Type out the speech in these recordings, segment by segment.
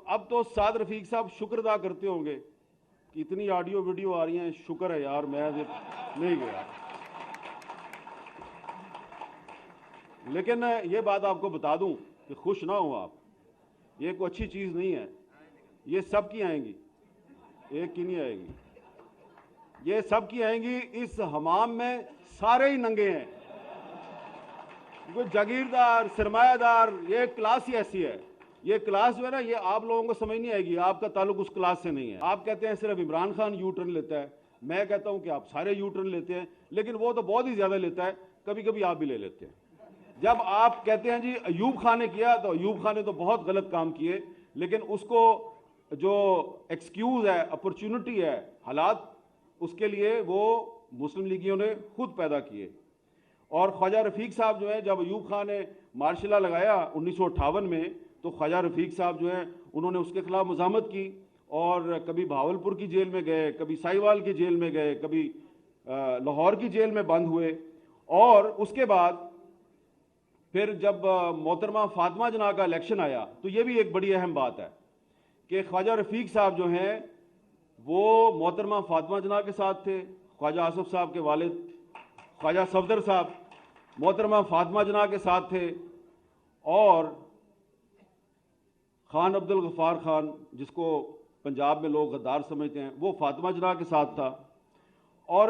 اب تو سعد رفیق صاحب شکر ادا کرتے ہوں گے کہ اتنی آڈیو ویڈیو آ رہی ہیں، شکر ہے یار میں نہیں گیا. لیکن یہ بات آپ کو بتا دوں کہ خوش نہ ہوں آپ، یہ کوئی اچھی چیز نہیں ہے. یہ سب کی آئیں گی، ایک کی نہیں آئے گی، یہ سب کی آئیں گی. اس حمام میں سارے ہی ننگے ہیں، کوئی جاگیردار سرمایہ دار. یہ کلاس ہی ایسی ہے، یہ کلاس جو ہے نا، یہ آپ لوگوں کو سمجھ نہیں آئے گی. آپ کا تعلق اس کلاس سے نہیں ہے. آپ کہتے ہیں صرف عمران خان یو ٹرن لیتا ہے، میں کہتا ہوں کہ آپ سارے یو ٹرن لیتے ہیں، لیکن وہ تو بہت ہی زیادہ لیتا ہے، کبھی کبھی آپ بھی لے لیتے ہیں. جب آپ کہتے ہیں جی ایوب خان نے کیا، تو ایوب خان نے تو بہت غلط کام کیے، لیکن اس کو جو ایکسکیوز ہے، اپرچونٹی ہے، حالات، اس کے لیے وہ مسلم لیگیوں نے خود پیدا کیے. اور خواجہ رفیق صاحب جو ہیں، جب ایوب خان نے مارشل لا لگایا 1958 میں، تو خواجہ رفیق صاحب جو ہیں انہوں نے اس کے خلاف مزاحمت کی، اور کبھی بھاولپور کی جیل میں گئے، کبھی سائیوال کی جیل میں گئے، کبھی لاہور کی جیل میں بند ہوئے. اور اس کے بعد پھر جب محترمہ فاطمہ جناح کا الیکشن آیا، تو یہ بھی ایک بڑی اہم بات ہے کہ خواجہ رفیق صاحب جو ہیں وہ محترمہ فاطمہ جناح کے ساتھ تھے. خواجہ آصف صاحب کے والد خواجہ صفدر صاحب محترمہ فاطمہ جناح کے ساتھ تھے، اور خان عبد الغفار خان، جس کو پنجاب میں لوگ غدار سمجھتے ہیں، وہ فاطمہ جناح کے ساتھ تھا. اور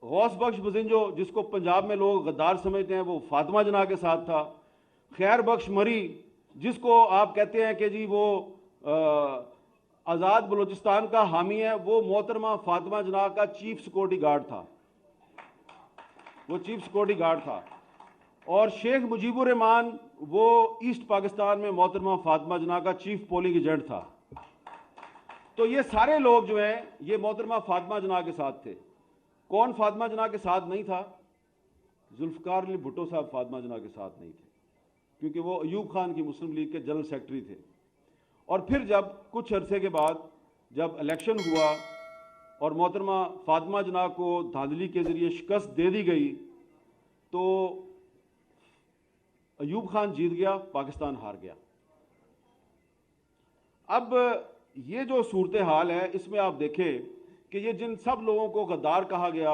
غوث بخش بزنجو، جس کو پنجاب میں لوگ غدار سمجھتے ہیں، وہ فاطمہ جناح کے ساتھ تھا. خیر بخش مری، جس کو آپ کہتے ہیں کہ جی وہ آزاد بلوچستان کا حامی ہے، وہ محترمہ فاطمہ جناح کا چیف سیکورٹی گارڈ تھا، وہ چیف سیکورٹی گارڈ تھا. اور شیخ مجیب الرحمان، وہ ایسٹ پاکستان میں محترمہ فاطمہ جناح کا چیف پولنگ ایجنٹ تھا. تو یہ سارے لوگ جو ہیں یہ محترمہ فاطمہ جناح کے ساتھ تھے. کون فاطمہ جناح کے ساتھ نہیں تھا؟ ذوالفقار علی بھٹو صاحب فاطمہ جناح کے ساتھ نہیں تھے، کیونکہ وہ ایوب خان کی مسلم لیگ کے جنرل سیکرٹری تھے. اور پھر جب کچھ عرصے کے بعد جب الیکشن ہوا اور محترمہ فاطمہ جناح کو دھاندلی کے ذریعے شکست دے دی گئی، تو ایوب خان جیت گیا، پاکستان ہار گیا. اب یہ جو صورتحال ہے، اس میں آپ دیکھیں کہ یہ جن سب لوگوں کو غدار کہا گیا،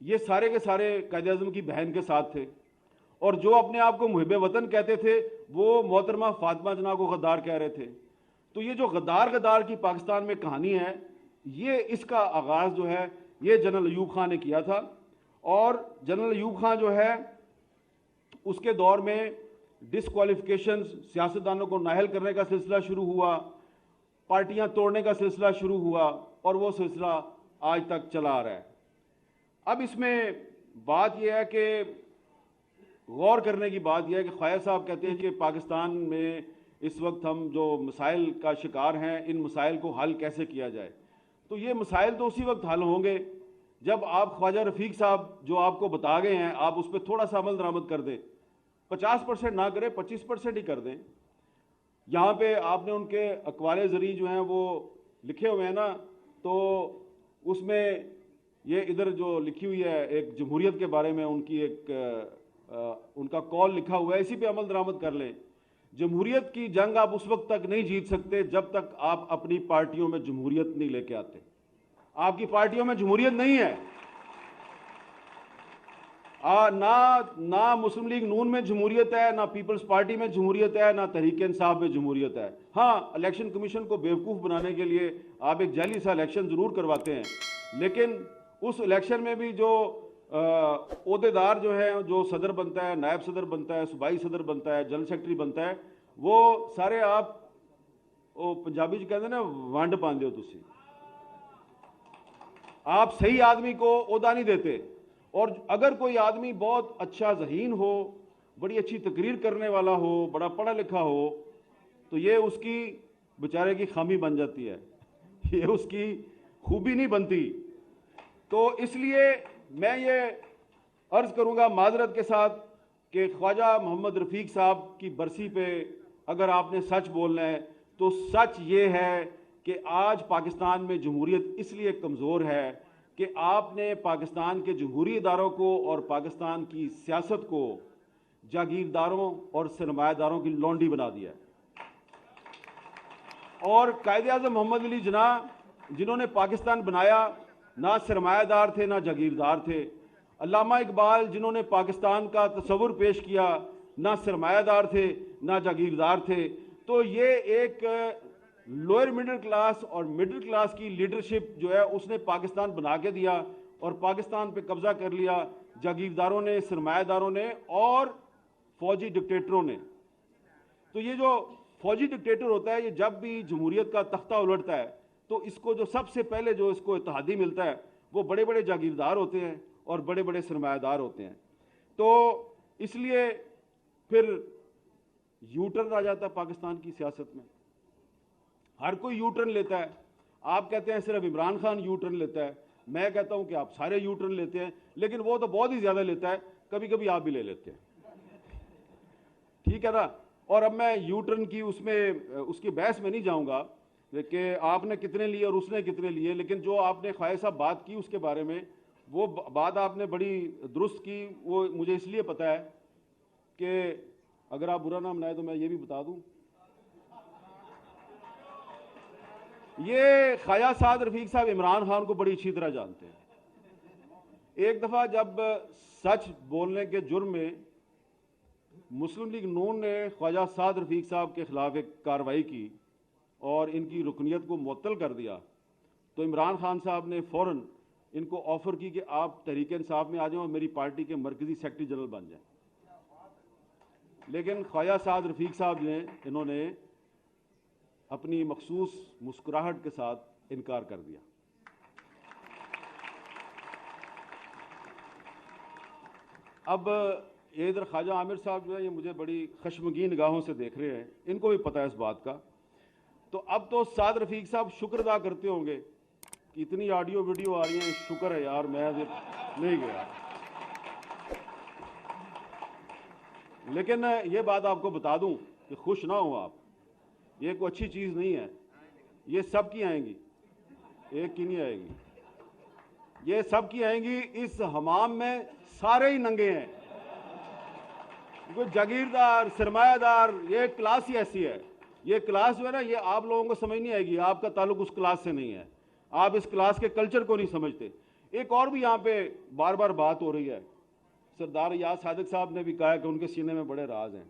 یہ سارے کے سارے قائد اعظم کی بہن کے ساتھ تھے. اور جو اپنے آپ کو محب وطن کہتے تھے، وہ محترمہ فاطمہ جناح کو غدار کہہ رہے تھے. تو یہ جو غدار کی پاکستان میں کہانی ہے، یہ اس کا آغاز جو ہے یہ جنرل ایوب خان نے کیا تھا. اور جنرل ایوب خان جو ہے اس کے دور میں ڈسکوالیفیکیشنز، سیاستدانوں کو نااہل کرنے کا سلسلہ شروع ہوا، پارٹیاں توڑنے کا سلسلہ شروع ہوا، اور وہ سلسلہ آج تک چلا آ رہا ہے. اب اس میں بات یہ ہے کہ غور کرنے کی بات یہ ہے کہ خواجہ صاحب کہتے ہیں کہ پاکستان میں اس وقت ہم جو مسائل کا شکار ہیں، ان مسائل کو حل کیسے کیا جائے. تو یہ مسائل تو اسی وقت حل ہوں گے جب آپ خواجہ رفیق صاحب جو آپ کو بتا گئے ہیں، آپ اس پہ تھوڑا سا عمل درآمد کر دیں. 50% نہ کریں، 25% ہی کر دیں. یہاں پہ آپ نے ان کے اقوال زرعی جو ہیں وہ لکھے ہوئے ہیں نا، تو اس میں یہ ادھر جو لکھی ہوئی ہے ایک جمہوریت کے بارے میں ان کی ایک ان کا کال لکھا ہوا ہے، اسی پہ عمل درآمد کر لیں. جمہوریت کی جنگ آپ اس وقت تک نہیں جیت سکتے جب تک آپ اپنی پارٹیوں میں جمہوریت نہیں لے کے آتے. آپ کی پارٹیوں میں جمہوریت نہیں ہے، نہ مسلم لیگ نون میں جمہوریت ہے، نہ پیپلز پارٹی میں جمہوریت ہے، نہ تحریک انصاف میں جمہوریت ہے. ہاں، الیکشن کمیشن کو بیوقوف بنانے کے لیے آپ ایک جعلی سا الیکشن ضرور کرواتے ہیں، لیکن اس الیکشن میں بھی جو عہدیدار جو ہے، جو صدر بنتا ہے، نائب صدر بنتا ہے، صوبائی صدر بنتا ہے، جنرل سیکرٹری بنتا ہے، وہ سارے آپ پنجابی جو کہتے ہیں نا وانڈ پاندے ہو تسی. آپ صحیح آدمی کو عہدہ نہیں دیتے. اور اگر کوئی آدمی بہت اچھا ذہین ہو، بڑی اچھی تقریر کرنے والا ہو، بڑا پڑھا لکھا ہو، تو یہ اس کی بیچارے کی خامی بن جاتی ہے، یہ اس کی خوبی نہیں بنتی. تو اس لیے میں یہ عرض کروں گا معذرت کے ساتھ کہ خواجہ محمد رفیق صاحب کی برسی پہ اگر آپ نے سچ بولنا ہے تو سچ یہ ہے کہ آج پاکستان میں جمہوریت اس لیے کمزور ہے کہ آپ نے پاکستان کے جمہوری اداروں کو اور پاکستان کی سیاست کو جاگیرداروں اور سرمایہ داروں کی لونڈی بنا دیا ہے. اور قائد اعظم محمد علی جناح جنہوں نے پاکستان بنایا نہ سرمایہ دار تھے نہ جاگیردار تھے. علامہ اقبال جنہوں نے پاکستان کا تصور پیش کیا نہ سرمایہ دار تھے نہ جاگیردار تھے. تو یہ ایک لوئر مڈل کلاس اور مڈل کلاس کی لیڈرشپ جو ہے اس نے پاکستان بنا کے دیا اور پاکستان پہ قبضہ کر لیا جاگیرداروں نے, سرمایہ داروں نے اور فوجی ڈکٹیٹروں نے. تو یہ جو فوجی ڈکٹیٹر ہوتا ہے یہ جب بھی جمہوریت کا تختہ الٹتا ہے تو اس کو جو سب سے پہلے جو اس کو اتحادی ملتا ہے وہ بڑے بڑے جاگیردار ہوتے ہیں اور بڑے بڑے سرمایہ دار ہوتے ہیں. تو اس لیے پھر یو ٹرن آ جاتا ہے پاکستان کی سیاست میں. ہر کوئی یو ٹرن لیتا ہے. آپ کہتے ہیں صرف عمران خان یو ٹرن لیتا ہے, میں کہتا ہوں کہ آپ سارے یو ٹرن لیتے ہیں, لیکن وہ تو بہت ہی زیادہ لیتا ہے, کبھی کبھی آپ بھی لے لیتے ہیں. ٹھیک ہے نا. اور اب میں یو ٹرن کی اس کی بحث میں نہیں جاؤں گا کہ آپ نے کتنے لیے اور اس نے کتنے لیے, لیکن جو آپ نے خواجہ صاحب بات کی اس کے بارے میں وہ بات آپ نے بڑی درست کی. وہ مجھے اس لیے پتہ ہے کہ اگر آپ برا نہ منائے تو میں یہ بھی بتا دوں, یہ خواجہ سعد رفیق صاحب عمران خان کو بڑی اچھی طرح جانتے ہیں. ایک دفعہ جب سچ بولنے کے جرم میں مسلم لیگ نون نے خواجہ سعد رفیق صاحب کے خلاف ایک کارروائی کی اور ان کی رکنیت کو معطل کر دیا تو عمران خان صاحب نے فوراً ان کو آفر کی کہ آپ تحریک انصاف میں آ جائیں اور میری پارٹی کے مرکزی سیکرٹری جنرل بن جائیں. لیکن خواجہ سعد رفیق صاحب نے انہوں نے اپنی مخصوص مسکراہٹ کے ساتھ انکار کر دیا. اب ادھر خواجہ عامر صاحب جو ہے یہ مجھے بڑی خشمگین نگاہوں سے دیکھ رہے ہیں, ان کو بھی پتہ ہے اس بات کا. تو اب تو سعد رفیق صاحب شکر ادا کرتے ہوں گے کہ اتنی آڈیو ویڈیو آ رہی ہیں, شکر ہے یار میں نہیں گیا. لیکن یہ بات آپ کو بتا دوں کہ خوش نہ ہوں آپ, یہ کوئی اچھی چیز نہیں ہے. یہ سب کی آئیں گی, ایک کی نہیں آئے گی, یہ سب کی آئیں گی. اس حمام میں سارے ہی ننگے ہیں, کوئی جاگیردار سرمایہ دار, یہ کلاس ہی ایسی ہے. یہ کلاس جو ہے نا یہ آپ لوگوں کو سمجھ نہیں آئے گی, آپ کا تعلق اس کلاس سے نہیں ہے, آپ اس کلاس کے کلچر کو نہیں سمجھتے. ایک اور بھی یہاں پہ بار بار بات ہو رہی ہے, سردار یاز صادق صاحب نے بھی کہا کہ ان کے سینے میں بڑے راز ہیں.